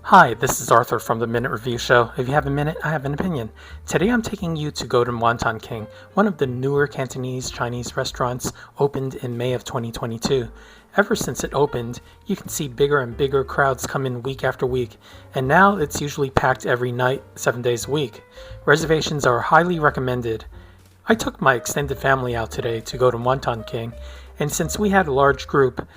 Hi, this is Arthur from the Minute Review Show. If you have a minute, I have an opinion. Today I'm taking you to Wonton King, one of the newer Cantonese Chinese restaurants opened in May of 2022. Ever since it opened, you can see bigger and bigger crowds come in week after week, and now it's usually packed every night, 7 days a week. Reservations are highly recommended. I took my extended family out today to go to Wonton King, and since we had a large group,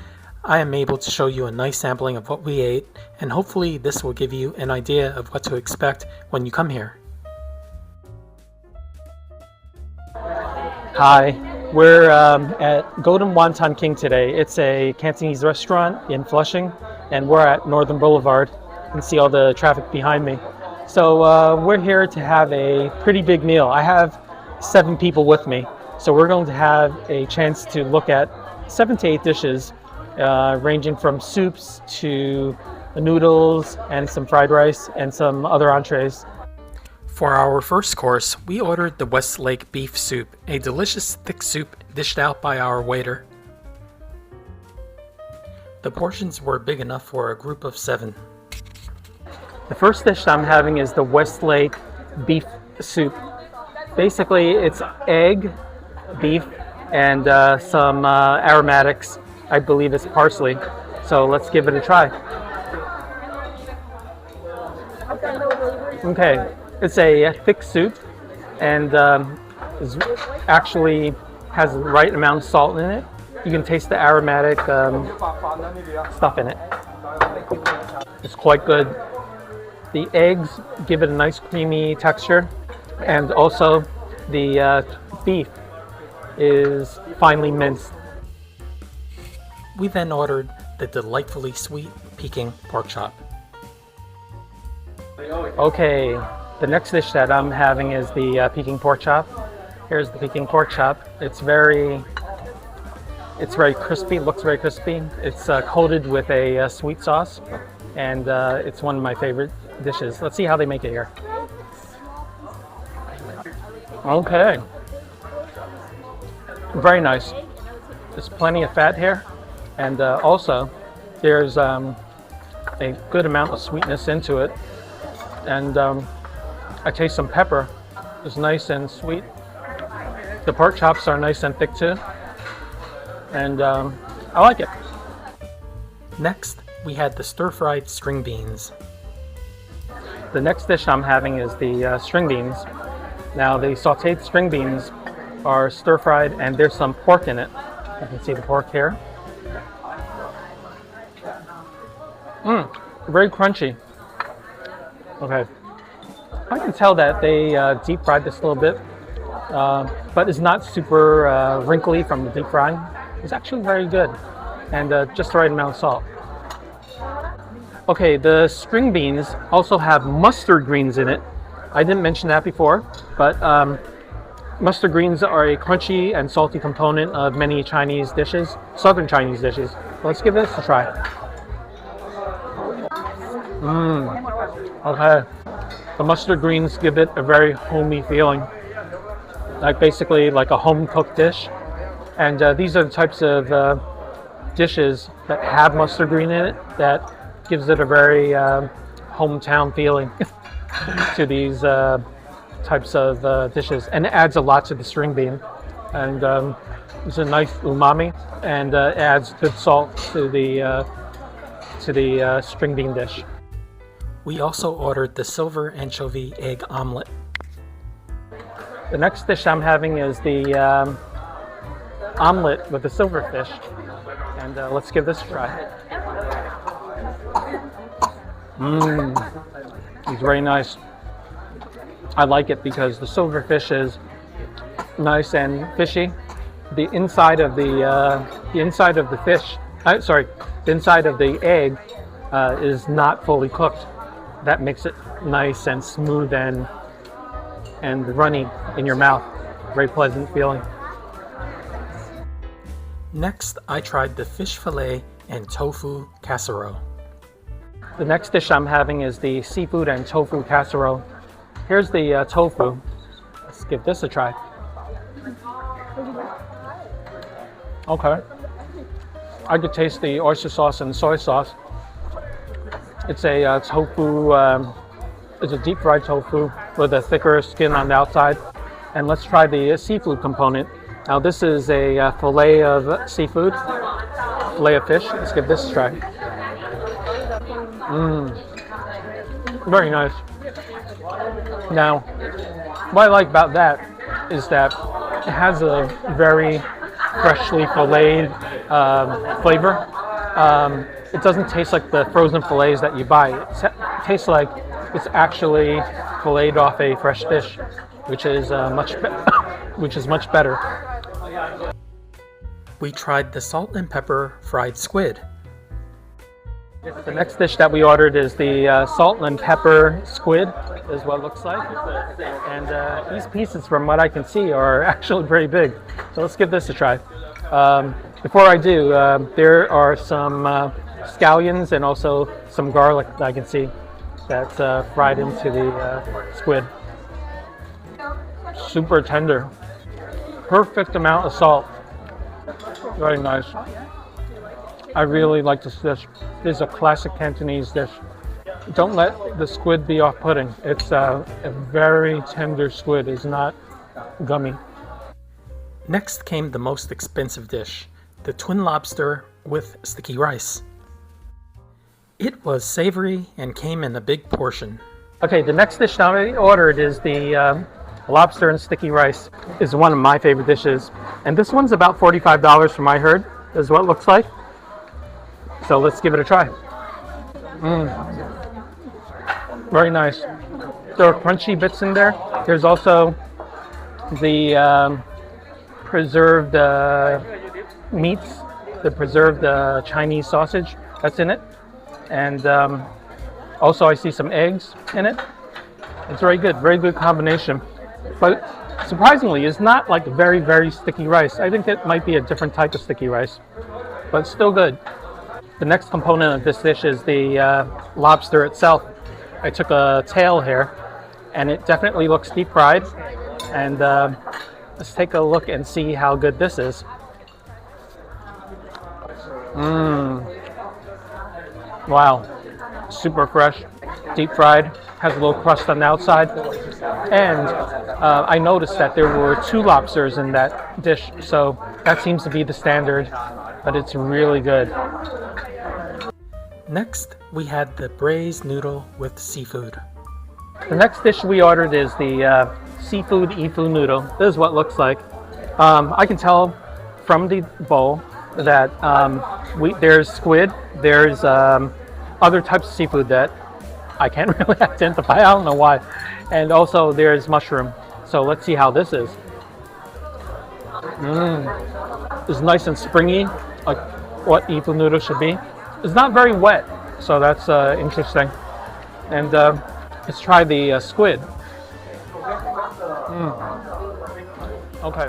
I am able to show you a nice sampling of what we ate, and hopefully this will give you an idea of what to expect when you come here. Hi, we're at Wonton King today. It's a Cantonese restaurant in Flushing, and we're at Northern Boulevard. You can see all the traffic behind me. So we're here to have a pretty big meal. I have 7 people with me, so we're going to have a chance to look at 7 to 8 dishes. Ranging from soups to noodles and some fried rice and some other entrees. For our first course, we ordered the Westlake beef soup, a delicious thick soup dished out by our waiter. The portions were big enough for a group of 7. The first dish I'm having is the Westlake beef soup. Basically, it's egg, beef, and some aromatics. I believe it's parsley, so let's give it a try. Okay, it's a thick soup and actually has the right amount of salt in it. You can taste the aromatic stuff in it. It's quite good. The eggs give it a nice creamy texture, and also the beef is finely minced. We then ordered the delightfully sweet Peking pork chop. Okay, the next dish that I'm having is the Peking pork chop. Here's the Peking pork chop. It's very crispy, looks very crispy. It's coated with a sweet sauce, and it's one of my favorite dishes. Let's see how they make it here. Okay, very nice. There's plenty of fat here. And also, there's a good amount of sweetness into it. And I taste some pepper. It's nice and sweet. The pork chops are nice and thick too. And I like it. Next, we had the stir-fried string beans. The next dish I'm having is the string beans. Now, the sauteed string beans are stir-fried, and there's some pork in it. You can see the pork here. Very crunchy. Okay, I can tell that they deep fried this a little bit, but it's not super wrinkly from the deep frying. It's actually very good, and just the right amount of salt. Okay, the string beans also have mustard greens in it. I didn't mention that before, but mustard greens are a crunchy and salty component of many Chinese dishes, southern Chinese dishes. Let's give this a try. Okay. The mustard greens give it a very homey feeling, like basically like a home-cooked dish. And these are the types of dishes that have mustard green in it that gives it a very hometown feeling to these types of dishes, and it adds a lot to the string bean. And it's a nice umami, and adds good salt to the string bean dish. We also ordered the silver anchovy egg omelette. The next dish I'm having is the omelette with the silverfish, and let's give this a try. It's very nice. I like it because the silverfish is nice and fishy. The inside of the egg is not fully cooked. That makes it nice and smooth and runny in your mouth. Very pleasant feeling. Next, I tried the fish fillet and tofu casserole. The next dish I'm having is the seafood and tofu casserole. Here's the tofu. Let's give this a try. Okay. I could taste the oyster sauce and soy sauce. It's a tofu, it's a deep fried tofu with a thicker skin on the outside. And let's try the seafood component. Now this is a fillet of seafood, fillet of fish. Let's give this a try. Very nice. Now, what I like about that is that it has a very freshly filleted flavor. It doesn't taste like the frozen fillets that you buy. It tastes like it's actually filleted off a fresh fish, which is much better. We tried the salt and pepper fried squid. The next dish that we ordered is the salt and pepper squid, is what it looks like. And these pieces, from what I can see, are actually very big. So let's give this a try. Before I do, there are some scallions and also some garlic that I can see that's fried into the squid. Super tender. Perfect amount of salt. Very nice. I really like this dish. This is a classic Cantonese dish. Don't let the squid be off-putting. It's a very tender squid. It's not gummy. Next came the most expensive dish, the twin lobster with sticky rice. It was savory and came in a big portion. Okay, the next dish that I ordered is the lobster and sticky rice. Is one of my favorite dishes. And this one's about $45 from what I heard, is what it looks like. So let's give it a try. Very nice. There are crunchy bits in there. There's also the preserved meats, the preserved Chinese sausage that's in it. And also I see some eggs in it. It's very good combination. But surprisingly, it's not like very, very sticky rice. I think it might be a different type of sticky rice, but still good. The next component of this dish is the lobster itself. I took a tail here, and it definitely looks deep fried. And let's take a look and see how good this is. Wow, super fresh, deep fried, has a little crust on the outside. And I noticed that there were 2 lobsters in that dish, so that seems to be the standard, but it's really good. Next, we had the braised noodle with seafood. The next dish we ordered is the seafood ifu noodle. This is what it looks like. I can tell from the bowl that there's squid, there's other types of seafood that I can't really identify, I don't know why. And also there's mushroom. So let's see how this is. It's nice and springy, like what ifu noodle should be. It's not very wet, so that's interesting. And let's try the squid. Okay,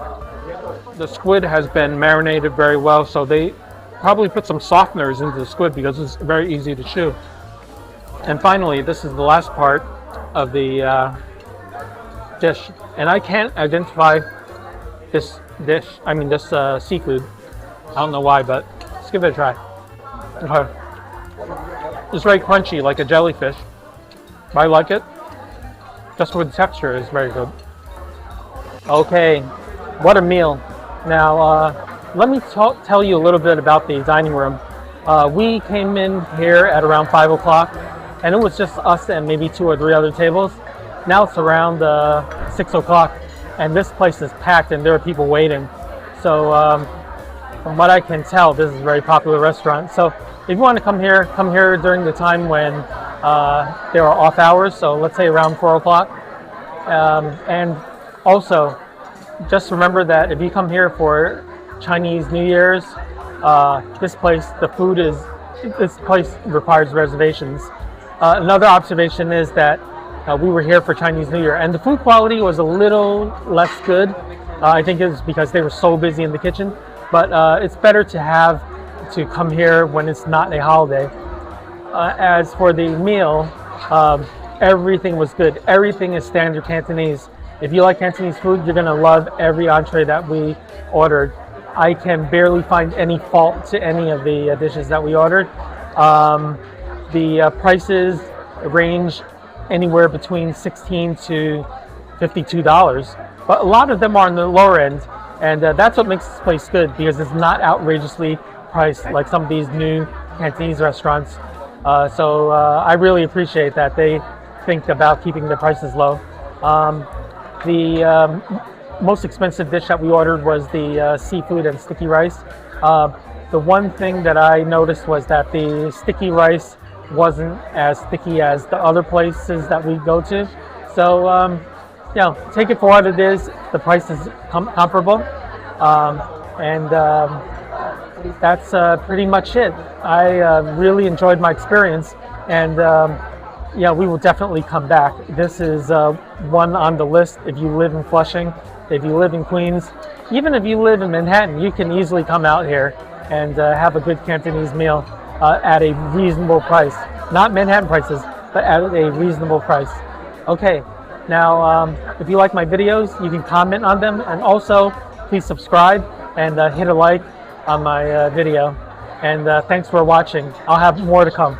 the squid has been marinated very well, so they probably put some softeners into the squid because it's very easy to chew. And finally, this is the last part of the dish, and I can't identify this dish. I mean this seafood. I don't know why, but let's give it a try. Okay. It's very crunchy, like a jellyfish. I like it. Just with the texture, is very good. Okay, what a meal. Now, let me tell you a little bit about the dining room. We came in here at around 5 o'clock, and it was just us and maybe 2 or 3 other tables. Now it's around 6 o'clock, and this place is packed, and there are people waiting. So, from what I can tell, this is a very popular restaurant. So, if you want to come here during the time when there are off hours, so let's say around 4 o'clock. And also, just remember that if you come here for Chinese New Year's, this place requires reservations. Another observation is that we were here for Chinese New Year, and the food quality was a little less good. I think it was because they were so busy in the kitchen, but it's better to come here when it's not a holiday. As for the meal, everything was good. Everything is standard Cantonese. If you like Cantonese food, you're gonna love every entree that we ordered. I can barely find any fault to any of the dishes that we ordered. The prices range anywhere between $16 to $52, but a lot of them are on the lower end, and that's what makes this place good, because it's not outrageously priced like some of these new Cantonese restaurants. So I really appreciate that they think about keeping the prices low. The most expensive dish that we ordered was the seafood and sticky rice. The one thing that I noticed was that the sticky rice wasn't as sticky as the other places that we go to. So, you know, take it for what it is. The price is comparable. That's pretty much it. I really enjoyed my experience, and yeah, we will definitely come back. This is one on the list. If you live in Flushing, if you live in Queens, even if you live in Manhattan, you can easily come out here and have a good Cantonese meal at a reasonable price. Not Manhattan prices, but at a reasonable price. Okay, now if you like my videos, you can comment on them, and also please subscribe and hit a like on my video. And thanks for watching. I'll have more to come.